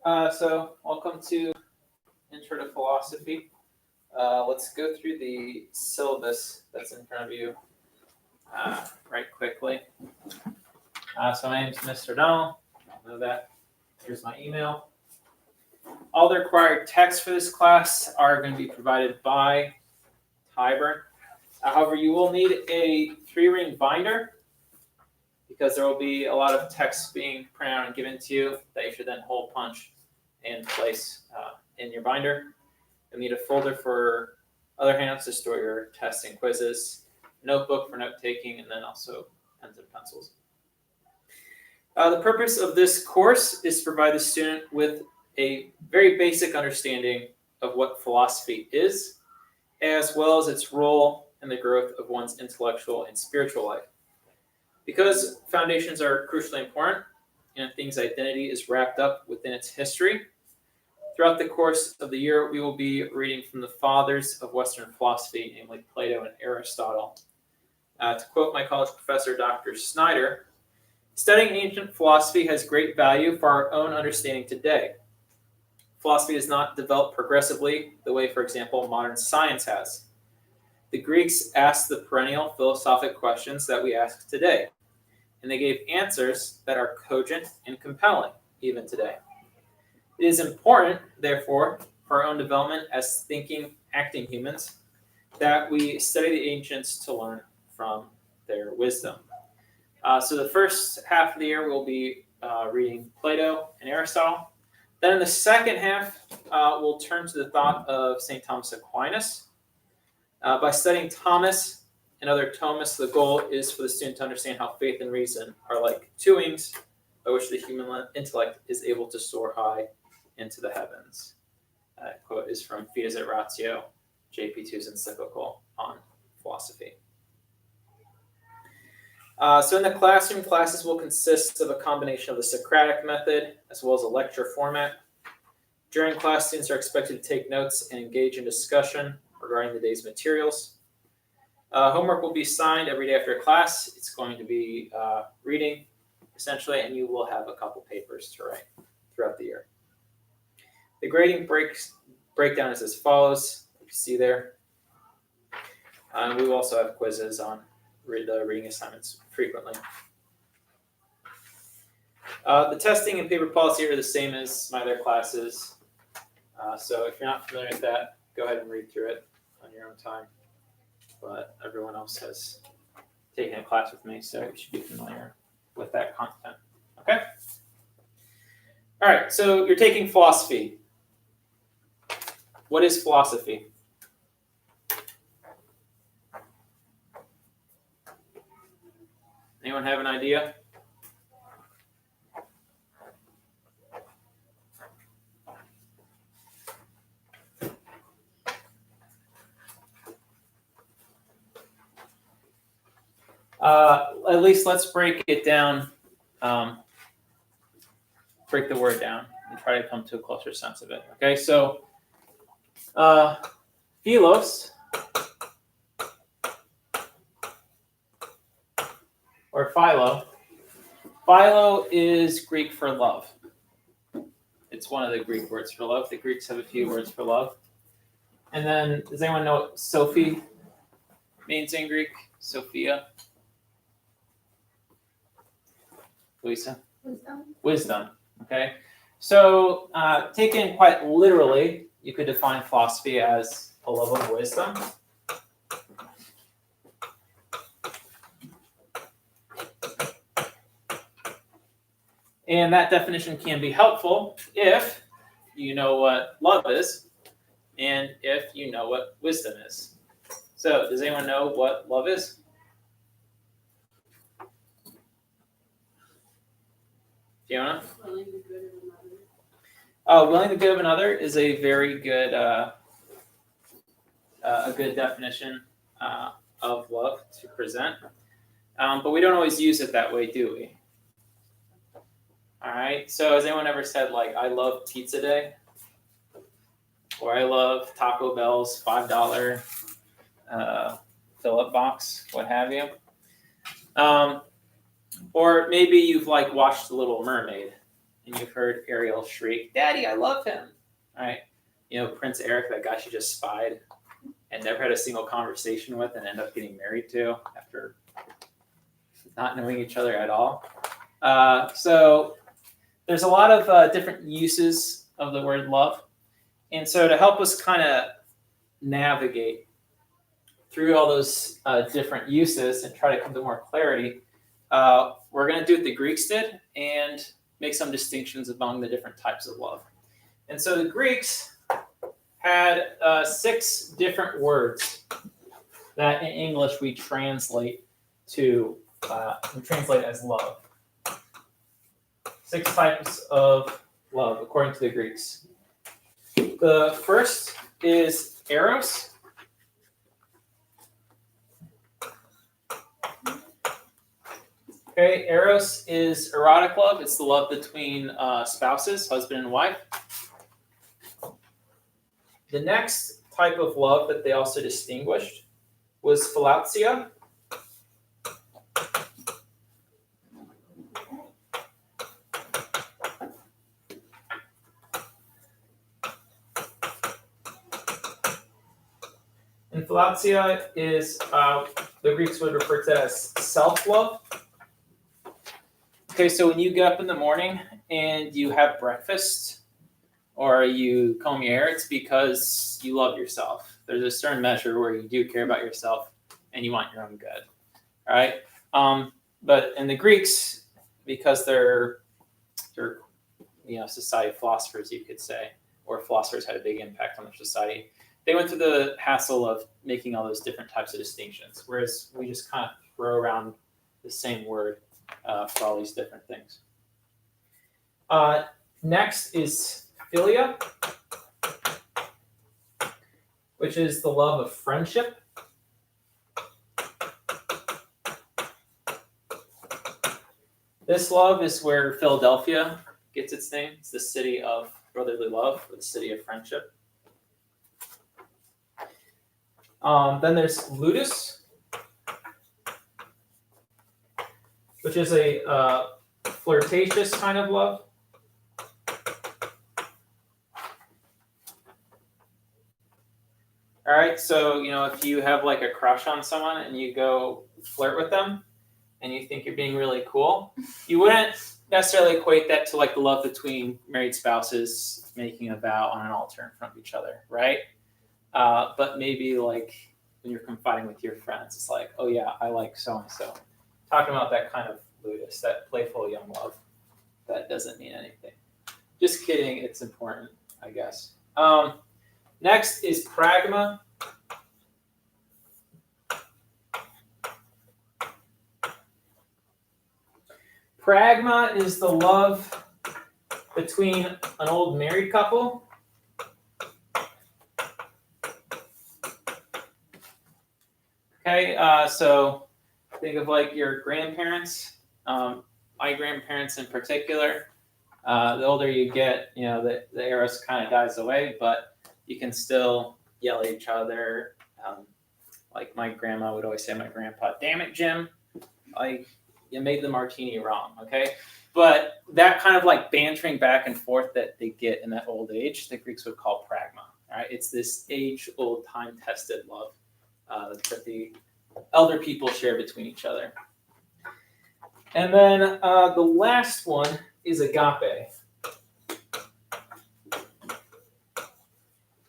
So welcome to Intro to Philosophy. Let's go through the syllabus that's in front of you right quickly. So my name is Mr. Donnell. I know that. Here's my email. All the required texts for this class are going to be provided by Tyburn. However, you will need a 3-ring binder because there will be a lot of text being printed out and given to you that you should then hole punch and place in your binder. You'll need a folder for other handouts to store your tests and quizzes, a notebook for note taking, and then also pens and pencils. The purpose of this course is to provide the student with a very basic understanding of what philosophy is, as well as its role in the growth of one's intellectual and spiritual life. Because foundations are crucially important, and a thing's identity is wrapped up within its history, throughout the course of the year, we will be reading from the fathers of Western philosophy, namely Plato and Aristotle. To quote my college professor, Dr. Snyder, studying ancient philosophy has great value for our own understanding today. Philosophy has not developed progressively the way, for example, modern science has. The Greeks asked the perennial philosophic questions that we ask today, and they gave answers that are cogent and compelling even today. It is important, therefore, for our own development as thinking, acting humans, that we study the ancients to learn from their wisdom. So the first half of the year, we'll be reading Plato and Aristotle. Then in the second half, we'll turn to the thought of St. Thomas Aquinas. By studying Thomas and other Thomists, the goal is for the student to understand how faith and reason are like two wings by which the human intellect is able to soar high into the heavens. That quote is from Fides et Ratio, JP2's encyclical on philosophy. So in the classroom, classes will consist of a combination of the Socratic method as well as a lecture format. During class, students are expected to take notes and engage in discussion regarding the day's materials. Homework will be assigned every day after class. It's going to be reading, essentially, and you will have a couple papers to write throughout the year. The grading breakdown is as follows, you see there. We will also have quizzes on the reading assignments frequently. The testing and paper policy are the same as my other classes. So if you're not familiar with that, go ahead and read through it on your own time. But everyone else has taken a class with me, so you should be familiar with that content. Okay? All right, so you're taking philosophy. What is philosophy? Anyone have an idea? At least let's break it down, break the word down and try to come to a closer sense of it. Okay, so philos, or philo. Philo is Greek for love. It's one of the Greek words for love. The Greeks have a few words for love. And then, does anyone know what Sophie means in Greek? Sophia? Louisa? Wisdom. Okay. So, taken quite literally, you could define philosophy as a love of wisdom. And that definition can be helpful if you know what love is and if you know what wisdom is. So, does anyone know what love is? Fiona? Willing the good of another. Willing the good of another is a very good, a good definition of love to present. But we don't always use it that way, do we? All right. So has anyone ever said, like, I love pizza day? Or I love Taco Bell's $5 fill-up box, what have you? Or maybe you've, like, watched The Little Mermaid. and you've heard Ariel shriek, "Daddy, I love him." All right, Prince Eric, that guy she just spied and never had a single conversation with, and ended up getting married to after not knowing each other at all. So there's a lot of different uses of the word love, and so to help us kind of navigate through all those different uses and try to come to more clarity, we're going to do what the Greeks did and make some distinctions among the different types of love. And so the Greeks had 6 different words that in English we translate as love. 6 types of love according to the Greeks. The first is eros. Okay, eros is erotic love. It's the love between spouses, husband and wife. The next type of love that they also distinguished was philautia. And philautia is, the Greeks would refer to it as self-love. Okay, so when you get up in the morning and you have breakfast or you comb your hair, it's because you love yourself. There's a certain measure where you do care about yourself and you want your own good. All right. But in the Greeks, because they're society philosophers, you could say, or philosophers had a big impact on their society, they went through the hassle of making all those different types of distinctions, whereas we just kind of throw around the same word for all these different things. Next is philia, which is the love of friendship. This love is where Philadelphia gets its name. It's the city of brotherly love, or the city of friendship. Then there's ludus, which is a flirtatious kind of love. All right, so if you have like a crush on someone and you go flirt with them and you think you're being really cool, you wouldn't necessarily equate that to like the love between married spouses making a vow on an altar in front of each other, right? But maybe like when you're confiding with your friends, it's like, oh yeah, I like so-and-so. Talking about that kind of ludus, that playful young love that doesn't mean anything. Just kidding, it's important, I guess. Next is pragma. Pragma is the love between an old married couple. Okay, so think of like your grandparents, my grandparents in particular. The older you get, the eros kind of dies away, but you can still yell at each other. Like my grandma would always say to my grandpa, "Damn it, Jim, you made the martini wrong," okay? But that kind of like bantering back and forth that they get in that old age, the Greeks would call pragma. All right, it's this age-old, time-tested love that the elder people share between each other. And then the last one is agape,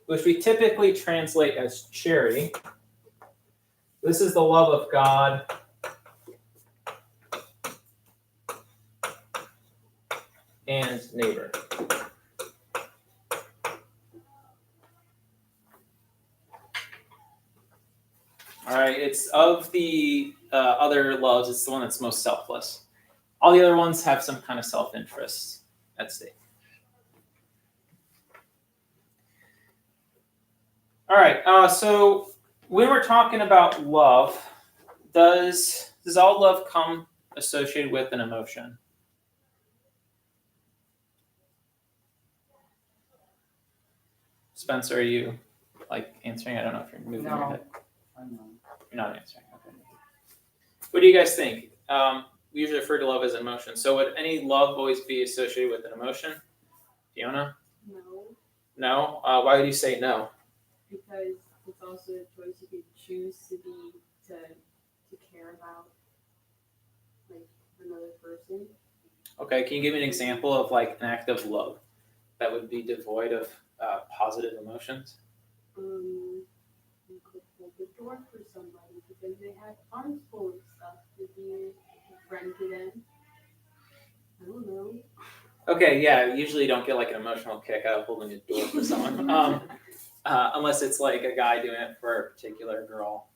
which we typically translate as charity. This is the love of God and neighbor. All right, it's of the other loves, it's the one that's most selfless. All the other ones have some kind of self-interest at stake. All right, so when we're talking about love, does all love come associated with an emotion? Spencer, are you like answering? I don't know if you're moving your head. I know. You're not answering. Okay. What do you guys think? we usually refer to love as emotion. So would any love always be associated with an emotion? Fiona? No, No? Why would you say no? because it's also a choice you could choose to care about like another person. Okay, can you give me an example of like an act of love that would be devoid of positive emotions? You could hold the door for somebody because they had arms full of stuff to be a friend to them. I don't know. Okay, yeah, usually you don't get like an emotional kick out of holding a door for someone, unless it's like a guy doing it for a particular girl.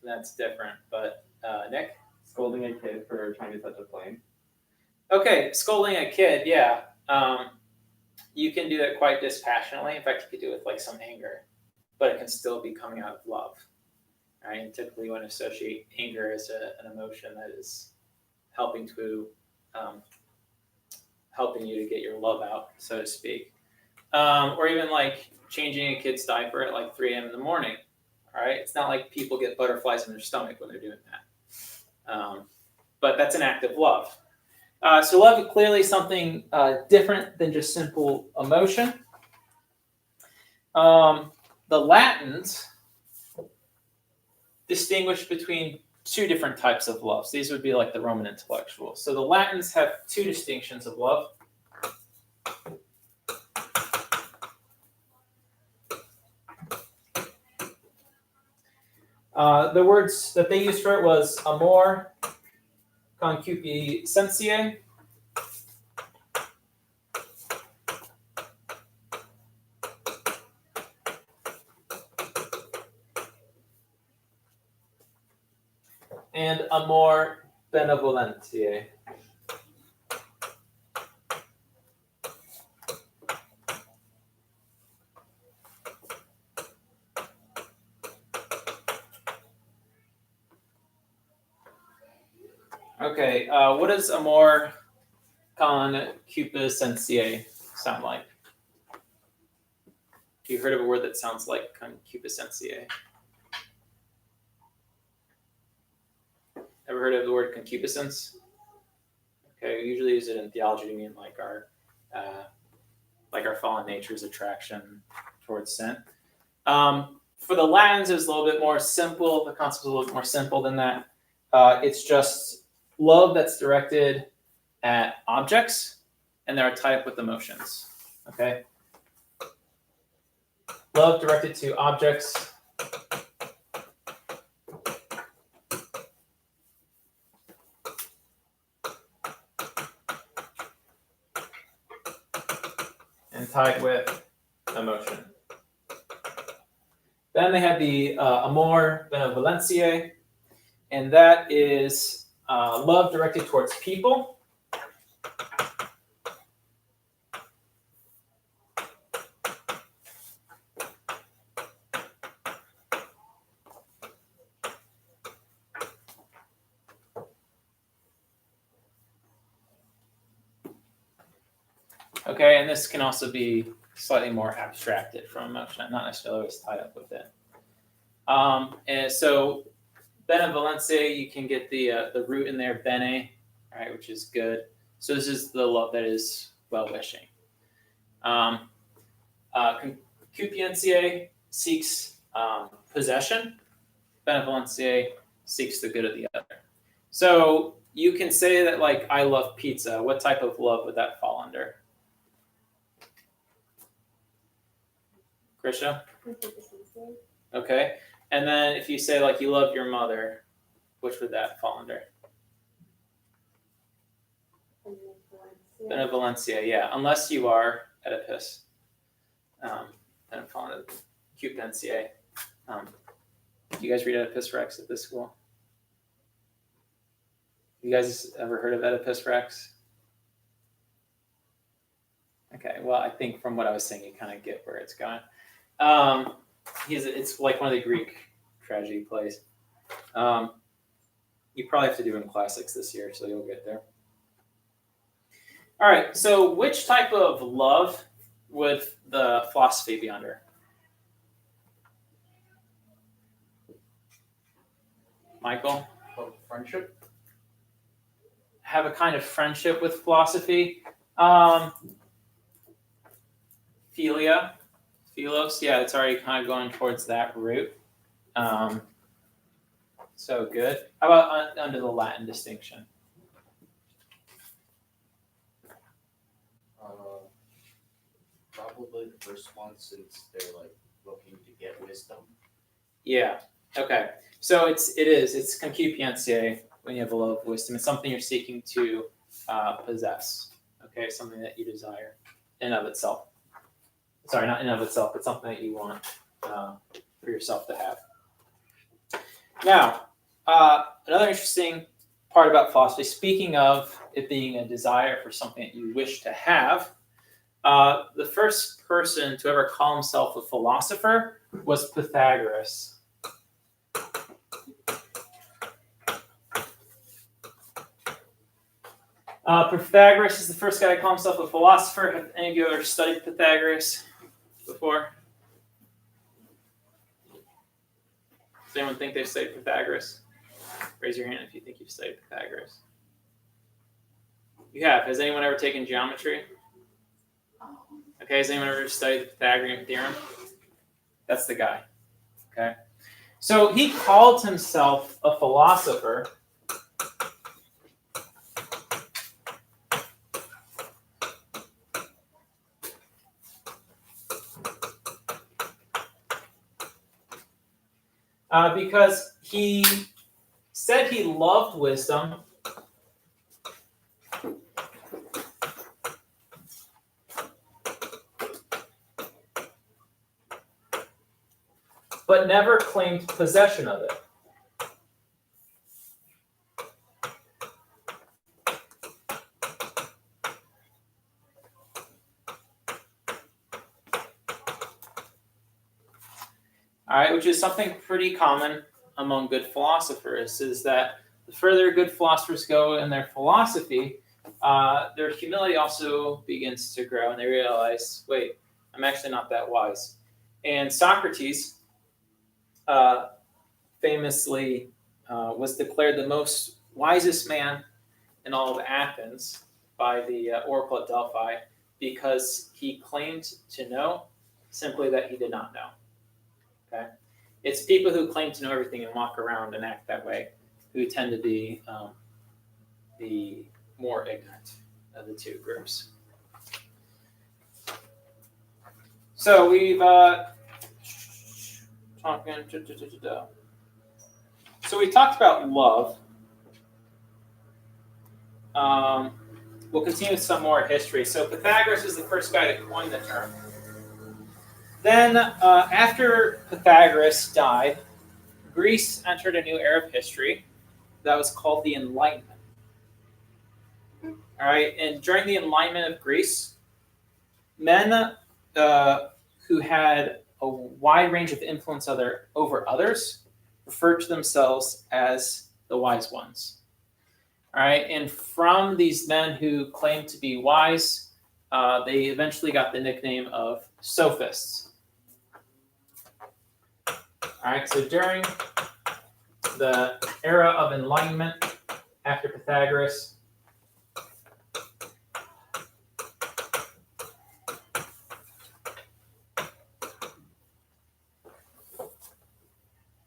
That's different. But Nick? Scolding a kid for trying to touch a plane. Okay, scolding a kid, yeah. You can do that quite dispassionately. In fact, you could do it with like some anger, but it can still be coming out of love. Right? And typically, you want to associate anger as an emotion that is helping you to get your love out, so to speak. Or even like changing a kid's diaper at like 3 a.m. in the morning. All right, it's not like people get butterflies in their stomach when they're doing that. But that's an act of love. So love is clearly something different than just simple emotion. The Latins distinguish between two different types of loves. These would be like the Roman intellectuals. So the Latins have two distinctions of love. The words that they used for it was amor concupiscentiae, and amor benevolentiae. Okay, what does amor concupiscentiae sound like? You heard of a word that sounds like concupiscentiae? Ever heard of the word concupiscence? Okay, we usually use it in theology to mean like our fallen nature's attraction towards sin. For the Latins, it's a little bit more simple. The concept is a little bit more simple than that. It's just love that's directed at objects, and they're tied up with emotions. Okay, love directed to objects. And tied with emotion. Then they have the amor benevolentiae, and that is love directed towards people. Okay, and this can also be slightly more abstracted from emotion, not necessarily always tied up with it. And so benevolentiae, you can get the root in there, bene, right, which is good. So this is the love that is well-wishing. Concupiscentiae seeks possession. Benevolentiae seeks the good of the other. So you can say that, like, I love pizza. What type of love would that fall under? Krisha? Okay. And then if you say, like, you love your mother, which would that fall under? Benevolencia, yeah. Unless you are Oedipus. Then it fall under Cupidae. Do you guys read Oedipus Rex at this school? You guys ever heard of Oedipus Rex? Okay, well, I think from what I was saying, you kind of get where it's going. It's like one of the Greek tragedy plays. You probably have to do it in classics this year, so you'll get there. All right, so which type of love would the philosophy be under? Michael? Oh, friendship? have a kind of friendship with philosophy. Philos, yeah, it's already kind of going towards that route. So good. How about under the Latin distinction? Probably the first one, since they're like looking to get wisdom. Yeah. Okay. So it's concupiscencia when you have a love of wisdom. It's something you're seeking to possess. Okay, something that you desire in of itself. Sorry, not in of itself, but something that you want for yourself to have. Now, another interesting part about philosophy, speaking of it being a desire for something that you wish to have, the first person to ever call himself a philosopher was Pythagoras. Pythagoras is the first guy to call himself a philosopher. Have any of you ever studied Pythagoras before? Does anyone think they've studied Pythagoras? Raise your hand if you think you've studied Pythagoras. You have. Has anyone ever taken geometry? Okay, has anyone ever studied the Pythagorean theorem? That's the guy. Okay. So he called himself a philosopher because he said he loved wisdom, but never claimed possession of it. All right, which is something pretty common among good philosophers, is that the further good philosophers go in their philosophy, their humility also begins to grow, and they realize, wait, I'm actually not that wise. And Socrates famously was declared the most wisest man in all of Athens by the Oracle at Delphi because he claimed to know simply that he did not know. Okay, it's people who claim to know everything and walk around and act that way who tend to be the more ignorant of the two groups. So we've So we talked about love. We'll continue with some more history. So Pythagoras was the first guy to coin the term. Then, after Pythagoras died, Greece entered a new era of history that was called the Enlightenment. All right, and during the Enlightenment of Greece, men who had a wide range of influence over others referred to themselves as the wise ones. All right, and from these men who claimed to be wise, they eventually got the nickname of sophists. All right, so during the era of Enlightenment, after Pythagoras,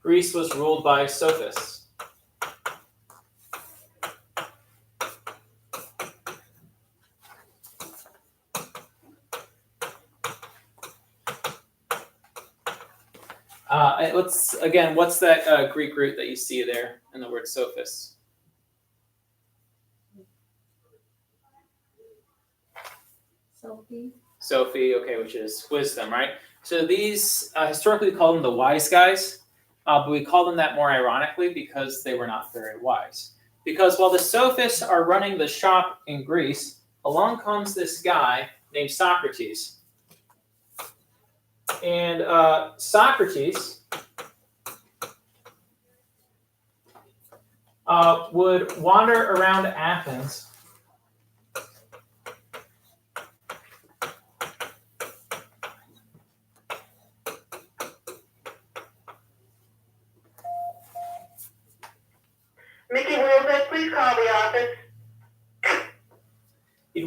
Greece was ruled by sophists. What's that Greek root that you see there in the word sophist? Sophie, okay, which is wisdom, right? So these, historically we call them the wise guys, but we call them that more ironically because they were not very wise. Because while the sophists are running the shop in Greece, along comes this guy named Socrates. And Socrates would wander around Athens Mickey Wilbert, please call the office.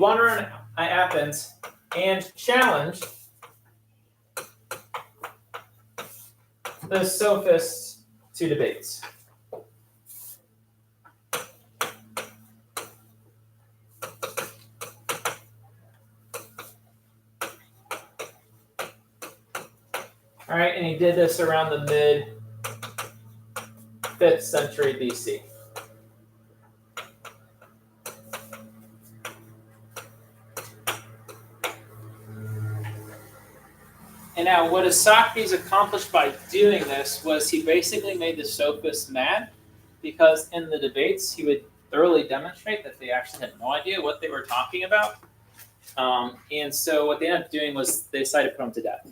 wander around Athens and challenge the sophists to debates. All right, and he did this around the mid 5th century BC. And now, what Socrates accomplished by doing this was he basically made the sophists mad, because in the debates he would thoroughly demonstrate that they actually had no idea what they were talking about. And so what they ended up doing was they decided to put him to death,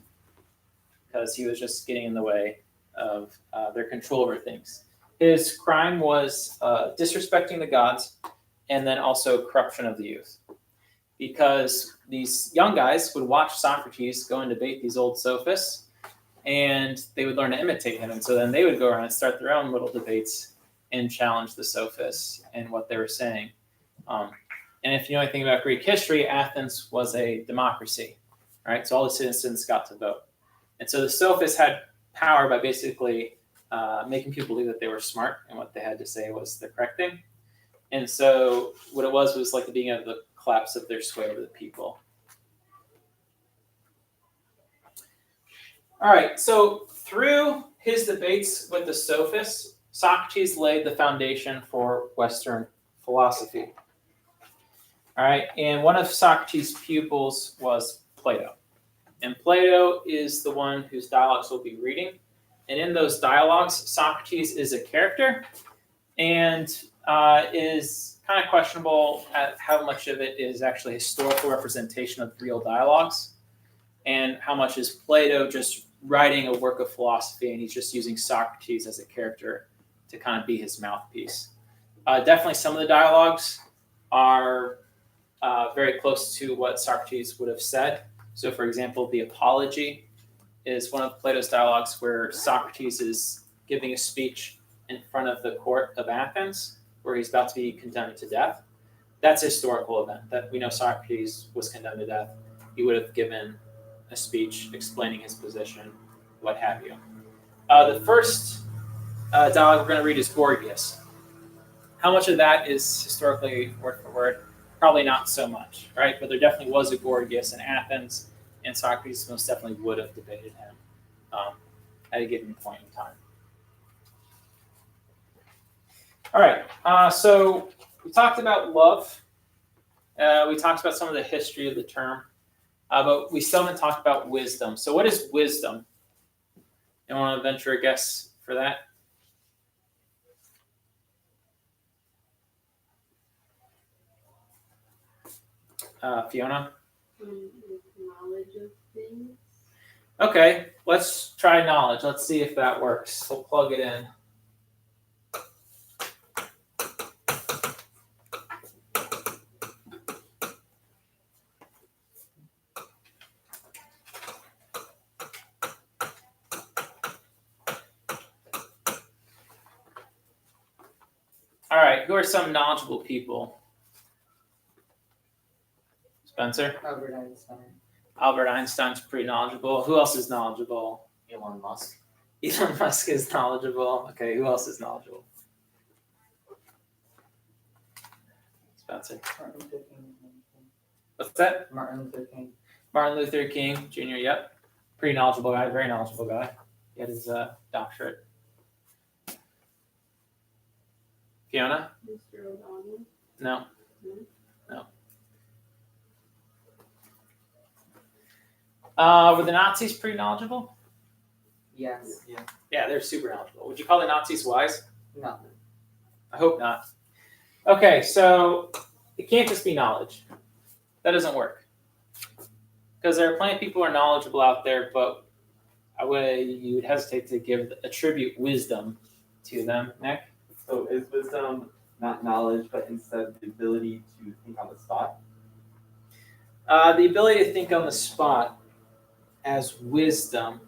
because he was just getting in the way of their control over things. His crime was disrespecting the gods, and then also corruption of the youth. Because these young guys would watch Socrates go and debate these old sophists, and they would learn to imitate him. And so then they would go around and start their own little debates and challenge the sophists and what they were saying. And if you know anything about Greek history, Athens was a democracy, right? So all the citizens got to vote. And so the sophists had power by basically making people believe that they were smart and what they had to say was the correct thing. And so what it was like the beginning of the collapse of their sway over the people. All right, so through his debates with the sophists, Socrates laid the foundation for Western philosophy. All right, and one of Socrates' pupils was Plato. And Plato is the one whose dialogues we'll be reading. And in those dialogues, Socrates is a character and is kind of questionable at how much of it is actually historical representation of real dialogues and how much is Plato just writing a work of philosophy and he's just using Socrates as a character to kind of be his mouthpiece. Definitely some of the dialogues are very close to what Socrates would have said. So for example, the Apology is one of Plato's dialogues where Socrates is giving a speech in front of the court of Athens where he's about to be condemned to death. That's a historical event that we know Socrates was condemned to death. He would have given a speech explaining his position, what have you. The first dialogue we're going to read is Gorgias. How much of that is historically word for word? Probably not so much, right? But there definitely was a Gorgias in Athens, and Socrates most definitely would have debated him at a given point in time. All right, so we talked about love. We talked about some of the history of the term, but we still haven't talked about wisdom. So what is wisdom? You want to venture a guess for that? Fiona? Knowledge of things. Okay, let's try knowledge. Let's see if that works. We'll plug it in. All right, who are some knowledgeable people? Spencer? Albert Einstein. Albert Einstein's pretty knowledgeable. Who else is knowledgeable? Elon Musk. Elon Musk is knowledgeable. Okay, who else is knowledgeable? Spencer. Martin Luther King. What's that? Martin Luther King. Martin Luther King Jr., yep. Pretty knowledgeable guy, very knowledgeable guy. He had his doctorate. Fiona? Mr. O'Donnell. No. Were the Nazis pretty knowledgeable? Yes. Yeah, they're super knowledgeable. Would you call the Nazis wise? No. I hope not. Okay, so it can't just be knowledge. That doesn't work. Because there are plenty of people who are knowledgeable out there, but you would hesitate to attribute wisdom to them. Nick? So is wisdom not knowledge, but instead the ability to think on the spot? The ability to think on the spot as wisdom.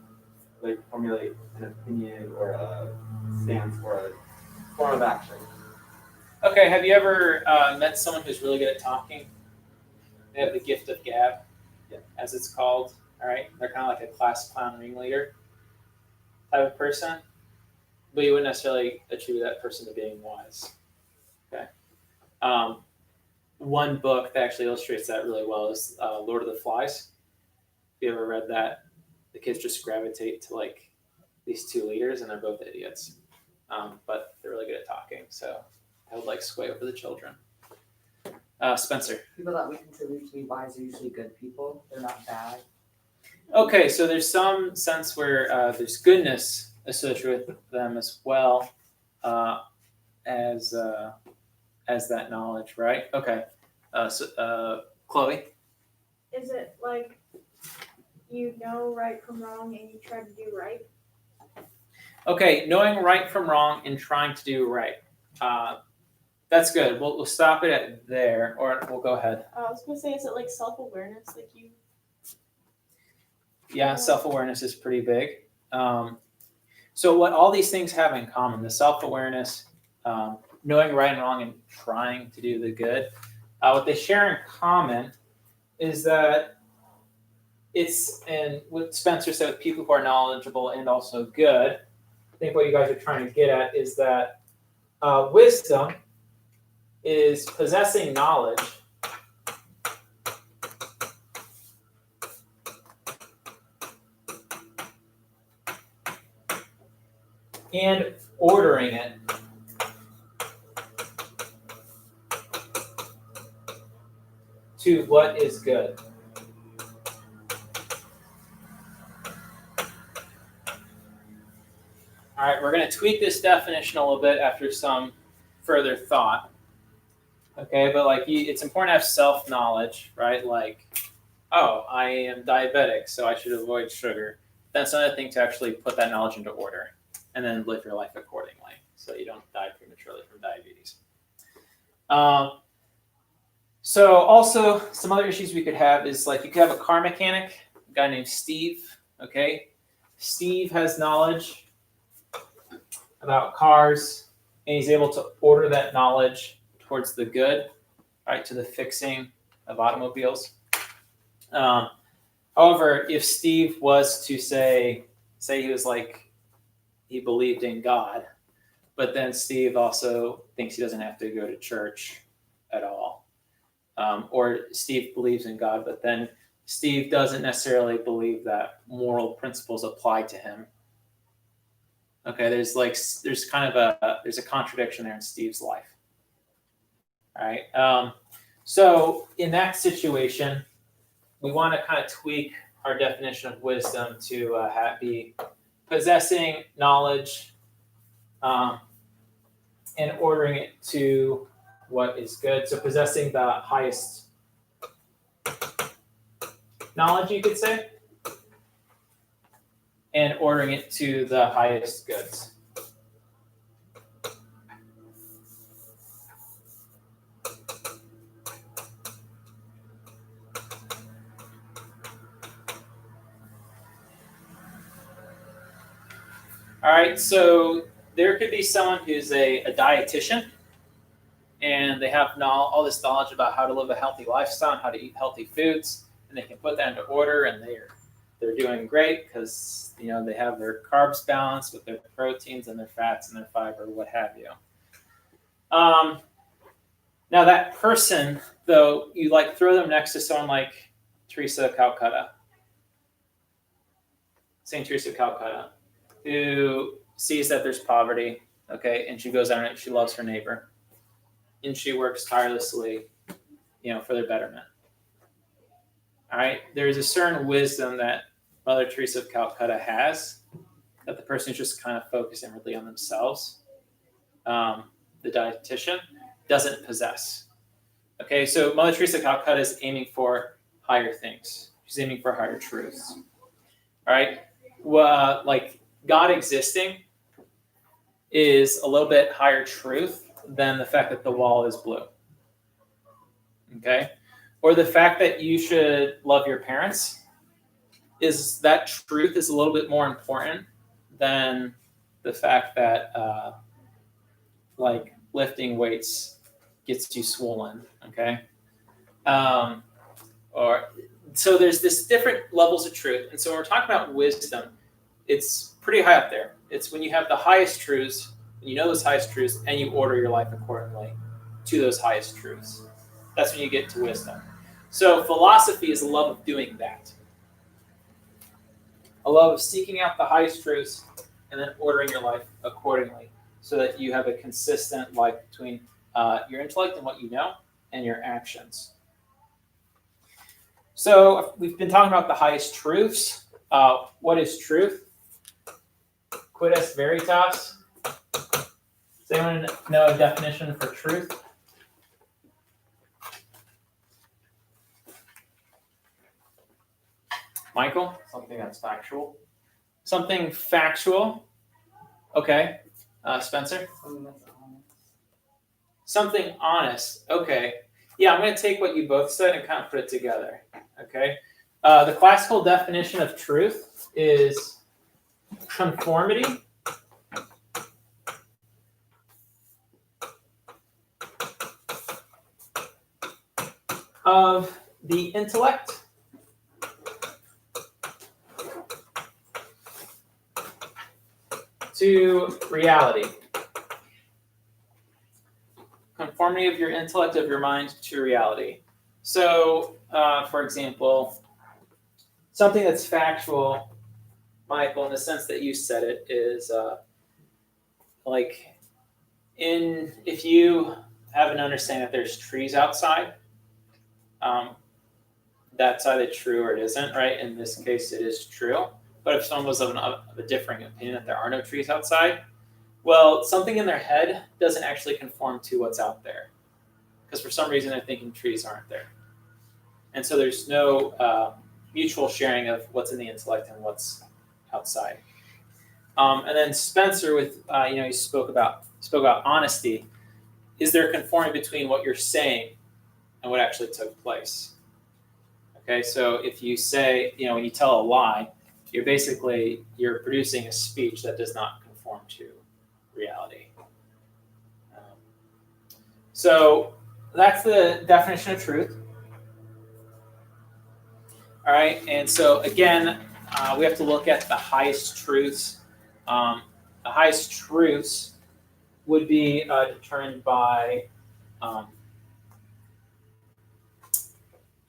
Like formulate an opinion or a stance or a form of action. Okay, have you ever met someone who's really good at talking? They have the gift of gab, Yeah. as it's called. All right, they're kind of like a class clown ringleader type of person, but you wouldn't necessarily attribute that person to being wise. Okay. One book that actually illustrates that really well is Lord of the Flies. If you ever read that, the kids just gravitate to like these two leaders, and they're both idiots, but they're really good at talking. So I would like sway over the children. Spencer. People that we consider to be wise are usually good people. They're not bad. Okay, so there's some sense where there's goodness associated with them as well as that knowledge, right? Okay. Chloe. Is it like you know right from wrong and you try to do right? Okay, knowing right from wrong and trying to do right. That's good. We'll stop it at there, or we'll go ahead. I was gonna say, is it like self-awareness? Like you. Yeah, self-awareness is pretty big. So what all these things have in common, the self-awareness, knowing right and wrong and trying to do the good, what they share in common is that it's, and what Spencer said, with people who are knowledgeable and also good, I think what you guys are trying to get at is that wisdom is possessing knowledge and ordering it to what is good. All right, we're going to tweak this definition a little bit after some further thought. Okay, but like it's important to have self-knowledge, right? Like, oh, I am diabetic, so I should avoid sugar. That's another thing to actually put that knowledge into order and then live your life accordingly so you don't die prematurely from diabetes. So also some other issues we could have is like you could have a car mechanic, a guy named Steve, okay? Steve has knowledge about cars and he's able to order that knowledge towards the good, right, to the fixing of automobiles. However, if Steve was to say he was like, he believed in God, but then Steve also thinks he doesn't have to go to church at all. Or Steve believes in God, but then Steve doesn't necessarily believe that moral principles apply to him. Okay, there's kind of a contradiction there in Steve's life. All right. So in that situation, we want to kind of tweak our definition of wisdom to be possessing knowledge and ordering it to what is good. So possessing the highest knowledge, you could say, and ordering it to the highest goods. All right, so there could be someone who's a dietitian, and they have all this knowledge about how to live a healthy lifestyle and how to eat healthy foods, and they can put that into order, and they're doing great because they have their carbs balanced with their proteins and their fats and their fiber, what have you. Now that person, though, you like throw them next to someone like Teresa of Calcutta, Saint Teresa of Calcutta, who sees that there's poverty, okay, and she goes out and she loves her neighbor, and she works tirelessly, for their betterment. All right, there's a certain wisdom that Mother Teresa of Calcutta has that the person who's just kind of focusing really on themselves, the dietitian, doesn't possess. Okay, so Mother Teresa of Calcutta is aiming for higher things. She's aiming for higher truths. All right, well, like God existing is a little bit higher truth than the fact that the wall is blue. Okay? Or the fact that you should love your parents, is that truth is a little bit more important than the fact that like lifting weights gets you swollen. Okay? or so there's this different levels of truth. And so when we're talking about wisdom, it's pretty high up there. It's when you have the highest truths, when you know those highest truths, and you order your life accordingly to those highest truths. That's when you get to wisdom. So philosophy is a love of doing that. A love of seeking out the highest truths and then ordering your life accordingly so that you have a consistent life between your intellect and what you know and your actions. So we've been talking about the highest truths. What is truth? Quid est veritas? Does anyone know a definition for truth? Michael? Something that's factual. Something factual. Okay. Spencer? Something that's honest. Something honest. Okay. Yeah, I'm going to take what you both said and kind of put it together. Okay. The classical definition of truth is conformity of the intellect to reality. Conformity of your intellect, of your mind to reality. So, for example, something that's factual, Michael, in the sense that you said it, is like if you have an understanding that there's trees outside, that's either true or it isn't, right? In this case, it is true. But if someone was of a differing opinion that there are no trees outside, well, something in their head doesn't actually conform to what's out there. Because for some reason, they're thinking trees aren't there. And so there's no mutual sharing of what's in the intellect and what's outside. And then Spencer, with you spoke about honesty. Is there conformity between what you're saying and what actually took place? Okay, so if you say, when you tell a lie, you're producing a speech that does not conform to reality. So that's the definition of truth. All right, and so again, we have to look at the highest truths. The highest truths would be determined by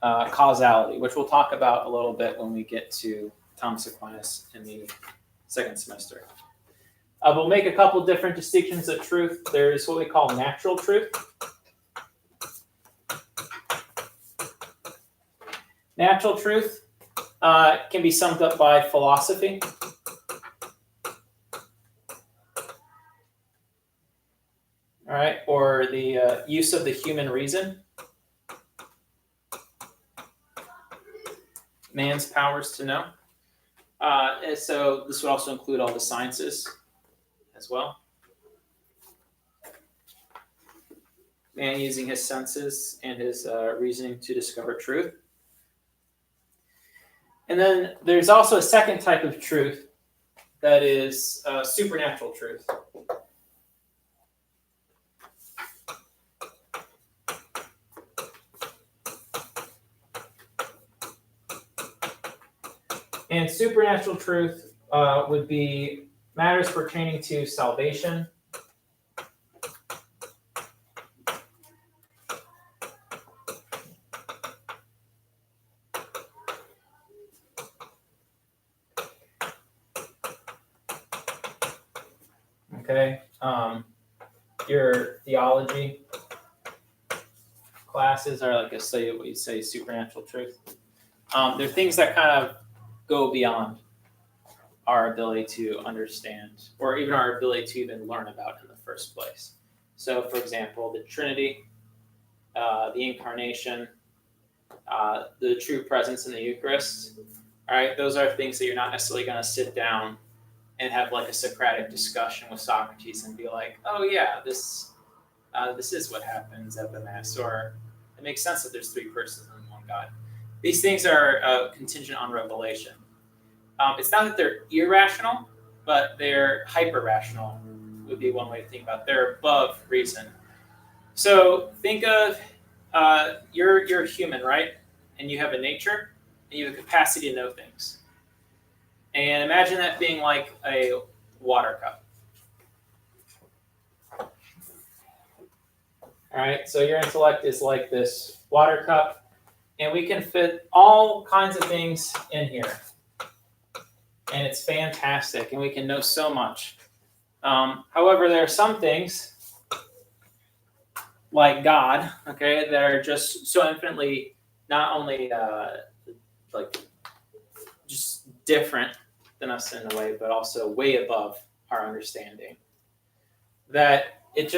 causality, which we'll talk about a little bit when we get to Thomas Aquinas in the second semester. We'll make a couple different distinctions of truth. There's what we call natural truth. Natural truth can be summed up by philosophy. All right, or the use of the human reason. Man's powers to know. And so this would also include all the sciences as well. Man using his senses and his reasoning to discover truth. And then there's also a second type of truth that is supernatural truth. And supernatural truth would be matters pertaining to salvation, okay, your theology classes are like a study of what you say supernatural truth. They're things that kind of go beyond our ability to understand, or even our ability to even learn about in the first place. So, for example, the Trinity, the Incarnation, the true presence in the Eucharist. All right, those are things that you're not necessarily going to sit down and have like a Socratic discussion with Socrates and be like, oh yeah, this is what happens at the Mass, or it makes sense that there's three persons in one God. These things are contingent on revelation. It's not that they're irrational, but they're hyper-rational would be one way to think about it. They're above reason. So think of you're human, right? and you have a nature, and you have a capacity to know things. And imagine that being like a water cup. All right, so your intellect is like this water cup, and we can fit all kinds of things in here. And it's fantastic, and we can know so much. However, there are some things, like God, okay, that are just so infinitely not only like just different than us in a way, but also way above our understanding. That it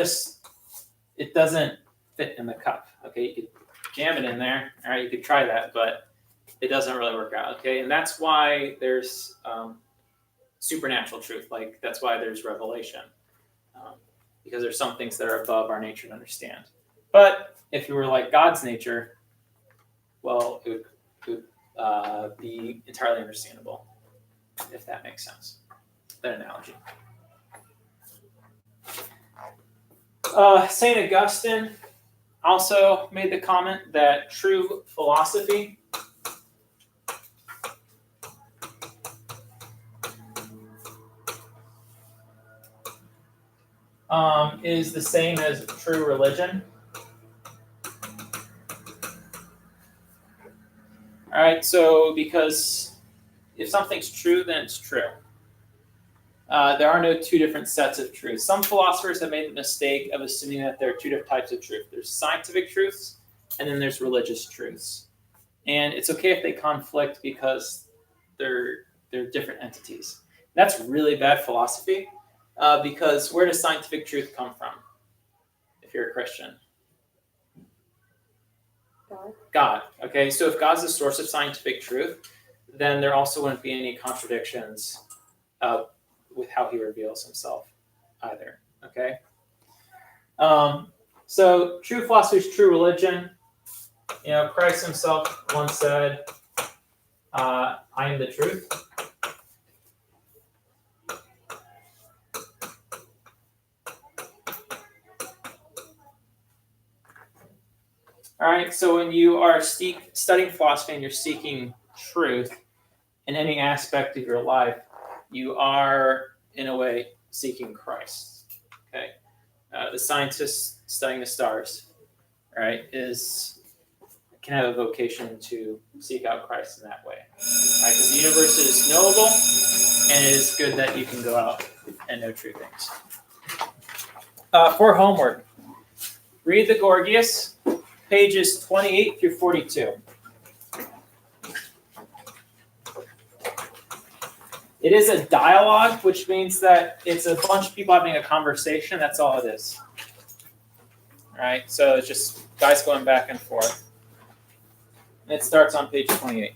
doesn't fit in the cup. Okay, you could jam it in there. All right, you could try that, but it doesn't really work out. Okay, and that's why there's supernatural truth. Like that's why there's revelation, because there's some things that are above our nature to understand. But if you were like God's nature, well, it would be entirely understandable, if that makes sense. That analogy. St. Augustine also made the comment that true philosophy is the same as true religion. All right, so because if something's true, then it's true. There are no two different sets of truths. Some philosophers have made the mistake of assuming that there are two different types of truth. There's scientific truths, and then there's religious truths. And it's okay if they conflict because they're different entities. That's really bad philosophy, because where does scientific truth come from if you're a Christian? God. Okay, so if God's the source of scientific truth, then there also wouldn't be any contradictions with how he reveals himself either. Okay, so true philosophy is true religion. You know, Christ himself once said, "I am the truth." All right, so when you are studying philosophy and you're seeking truth in any aspect of your life, you are, in a way, seeking Christ. Okay, the scientist studying the stars, right, can have a vocation to seek out Christ in that way, right? Because the universe is knowable, and it is good that you can go out and know true things. For homework, read the Gorgias, pages 28 through 42. It is a dialogue, which means that it's a bunch of people having a conversation. That's all it is. All right, so it's just guys going back and forth. And it starts on page 28.